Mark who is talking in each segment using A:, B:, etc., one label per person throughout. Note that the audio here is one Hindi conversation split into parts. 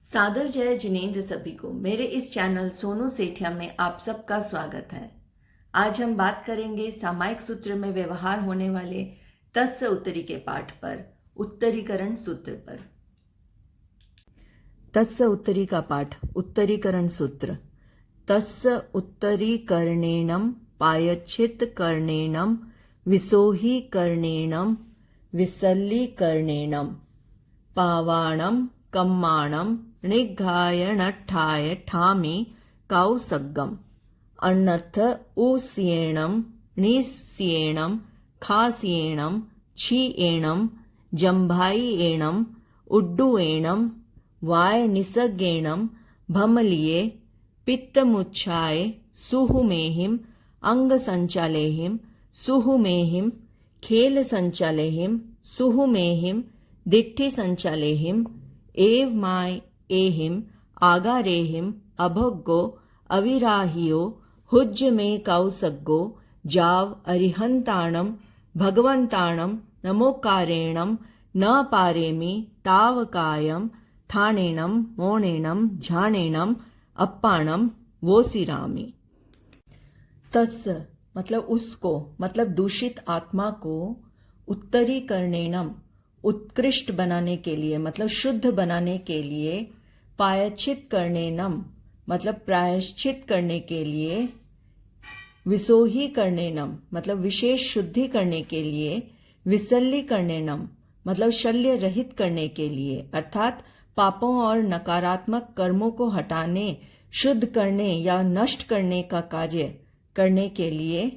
A: सादर जय जिनेंद्र सभी को मेरे इस चैनल सोनू सेठिया में आप सबका स्वागत है। आज हम बात करेंगे सामायिक सूत्र में व्यवहार होने वाले तस्य उत्तरी के पाठ पर, उत्तरीकरण सूत्र पर। तस्य उत्तरी का पाठ, उत्तरीकरण सूत्र। तस्य उत्तरीकरणेन पायच्छित करणेन विसोहीकरणेन विसल्लीकरणेन पावाणं कम्माणं निघाय नट्ठाय ठामि कौसग्गम अन्नथ ऊस्येणं णिस्येणं खास्येणं छीयेणं जम्भायेणं उड्डुयेणं वायनिसर्गेणं भमलिये पित्तमुच्छाय सुहुमेहिं अंगसंचालेहिं सुहुमेहिं खेलसंचालेहिं सुहुमेहिं दिट्ठिसंचालेहिं एवमाय एहिं आगारेहिं अभोग्गो अविराहियो हुज्ज में कौसग्गो जाव अरिहंताणं भगवंताणं नमोकारेणं न पारेमि तावकायं ठाणेणं मोणेणं झाणेणं अप्पाणं वोसिरामि। तस्य मतलब उसको, मतलब दूषित आत्मा को, उत्तरीकरणेनम उत्कृष्ट बनाने के लिए, मतलब शुद्ध बनाने के लिए, पायच्छित करणेनम मतलब प्रायश्चित करने के लिए, विसोहीकरणेनम मतलब विशेष शुद्धि करने के लिए, विसल्लीकरणेनम मतलब शल्य रहित करने के लिए, अर्थात पापों और नकारात्मक कर्मों को हटाने, शुद्ध करने या नष्ट करने का कार्य करने के लिए,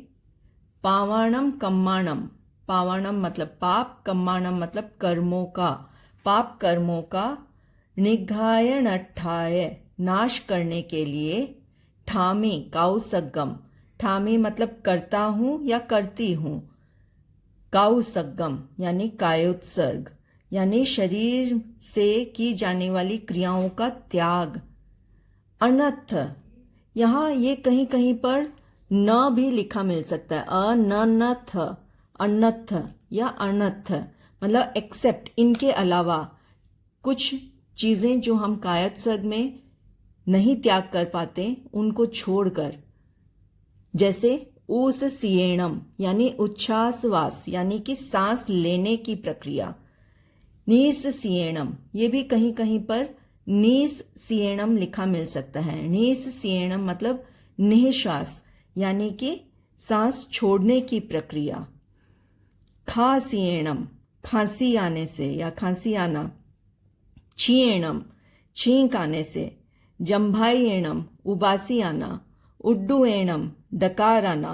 A: पावाणम कम्माणम, पावाणम मतलब पाप, कम्माणम मतलब कर्मों का, पाप कर्मों का, निघाय नट्ठाय नाश करने के लिए, ठामी कौसग्गम, ठामी मतलब करता हूँ या करती हूँ, कौसग्गम यानी कायोत्सर्ग यानी शरीर से की जाने वाली क्रियाओं का त्याग। अनर्थ, यहाँ ये कहीं कहीं पर न भी लिखा मिल सकता है, अननथ, अनर्थ या अनर्थ मतलब एक्सेप्ट, इनके अलावा कुछ चीजें जो हम कायोत्सर्ग में नहीं त्याग कर पाते उनको छोड़कर, जैसे ऊस सियेणम यानी उच्छ्वासवास यानी कि सांस लेने की प्रक्रिया, नीस सियेणम ये भी कहीं कहीं पर नीस सियेणम लिखा मिल सकता है। नीस सियेणम मतलब निःश्वास यानी कि सांस छोड़ने की प्रक्रिया। खासियेणम खांसी आने से या खांसी आना, छीयेणम छींक आने से, जम्भायेणम उबासी आना, उड्डुयेणम डकार आना,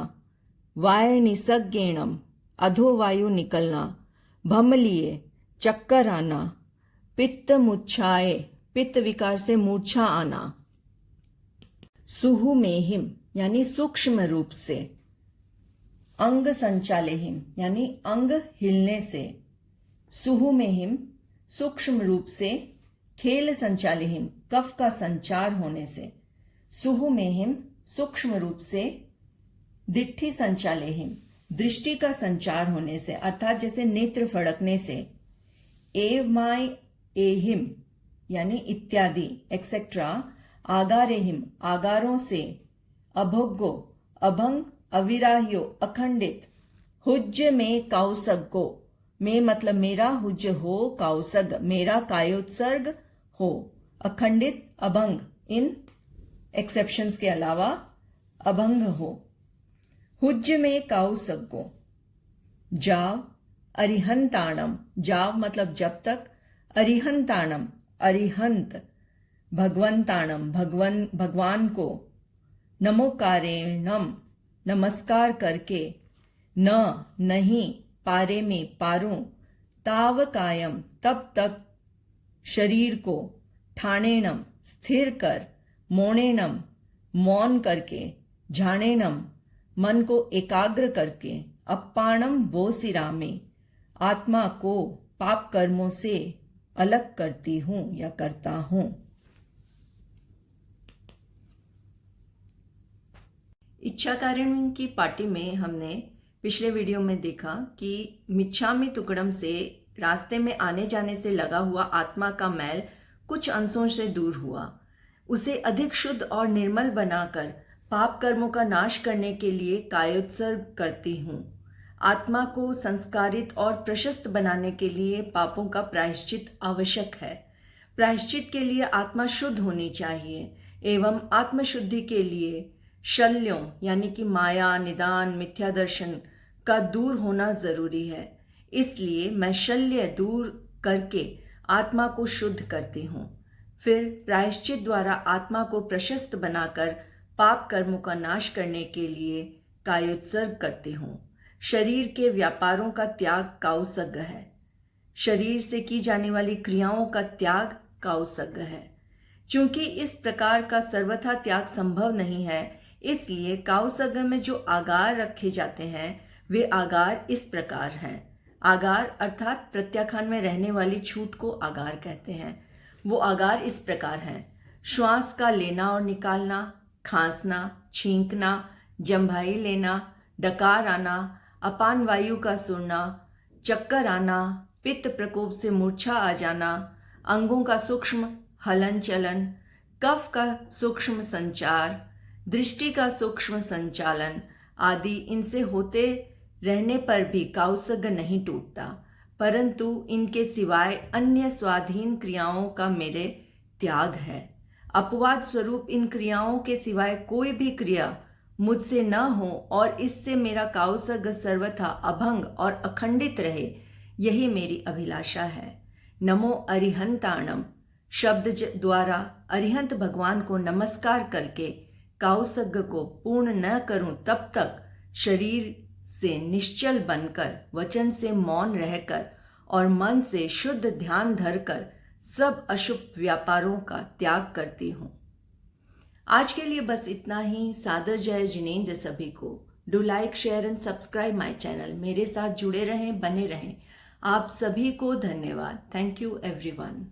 A: वायनिसर्गेणम अधोवायु निकलना, भमलिये चक्कर आना, पित्त मुच्छाए पित्त विकार से मूर्छा आना, सुहुमेहिम यानी सूक्ष्म रूप से, अंग संचालेहिम यानी अंग हिलने से, सुहुमेहिम सूक्ष्म रूप से, खेल संचालेहिम कफ का संचार होने से, सुहुमेहिम सूक्ष्म रूप से, दिट्ठि संचालेहिम दृष्टि का संचार होने से, अर्थात जैसे नेत्र फड़कने से, एवमाय एहिम यानी इत्यादि एक्सेट्रा, आगारेहिम आगारों से, अभोग्गो अभंग अविराह्यो अखंडित, हुज्ज में कौसग्गो में मतलब मेरा हुज्ज हो, कौसग मेरा कायोत्सर्ग हो, अखंडित अभंग इन एक्सेप्शंस के अलावा अभंग हो, हुज्ज में कौसग्गो, जाव अरिहंताणम, जाव मतलब जब तक, अरिहंताणम अरिहंत, भगवंताणम भगवान को, नमोकारेणम नमस्कार करके, न नहीं, पारे में पारूं, तावकायम तब तक, शरीर को, ठाणेणम स्थिर कर, मोणेणम मौन करके, झाणेणम मन को एकाग्र करके, अप्पाणम वोसिरामि आत्मा को पाप कर्मों से अलग करती हूं या करता हूं। इच्छा कारण की पार्टी में हमने पिछले वीडियो में देखा कि मिच्छामि तुकडम से रास्ते में आने जाने से लगा हुआ आत्मा का मैल कुछ अंशों से दूर हुआ। उसे अधिक शुद्ध और निर्मल बनाकर पाप कर्मों का नाश करने के लिए कायोत्सर्ग करती हूँ। आत्मा को संस्कारित और प्रशस्त बनाने के लिए पापों का प्रायश्चित आवश्यक है। प्रायश्चित के लिए आत्मा शुद्ध होनी चाहिए एवं आत्मशुद्धि के लिए शल्यों यानी कि माया, निदान, मिथ्या दर्शन का दूर होना जरूरी है। इसलिए मैं शल्य दूर करके आत्मा को शुद्ध करती हूँ। फिर प्रायश्चित द्वारा आत्मा को प्रशस्त बनाकर पाप कर्मों का नाश करने के लिए कायोत्सर्ग करती हूँ। शरीर के व्यापारों का त्याग काउसग्ग है। शरीर से की जाने वाली क्रियाओं का त्याग काउसग्ग है। चूंकि इस प्रकार का सर्वथा त्याग संभव नहीं है, इसलिए काउसग्ग में जो आगार रखे जाते हैं वे आगार इस प्रकार हैं। आगार अर्थात प्रत्याख्यान में रहने वाली छूट को आगार कहते हैं। वो आगार इस प्रकार हैं: श्वास का लेना और निकालना, खांसना, छींकना, जम्भाई लेना, डकार आना, अपान वायु का सुरना, चक्कर आना, पित्त प्रकोप से मूर्छा आ जाना, अंगों का सूक्ष्म हलन चलन, कफ का सूक्ष्म संचार, दृष्टि का सूक्ष्म संचालन आदि इनसे होते रहने पर भी काउसग्ग नहीं टूटता, परंतु इनके सिवाय अन्य स्वाधीन क्रियाओं का मेरे त्याग है। अपवाद स्वरूप इन क्रियाओं के सिवाय कोई भी क्रिया मुझसे न हो और इससे मेरा काउसग्ग सर्वथा अभंग और अखंडित रहे, यही मेरी अभिलाषा है। नमो अरिहंताणम शब्द द्वारा अरिहंत भगवान को नमस्कार करके काउसग्ग को पूर्ण न करूं तब तक शरीर से निश्चल बनकर, वचन से मौन रहकर और मन से शुद्ध ध्यान धरकर सब अशुभ व्यापारों का त्याग करती हूँ। आज के लिए बस इतना ही। सादर जय जिनेंद्र सभी को। Do like, share and subscribe my channel. मेरे साथ जुड़े रहें, बने रहें। आप सभी को धन्यवाद। Thank you everyone.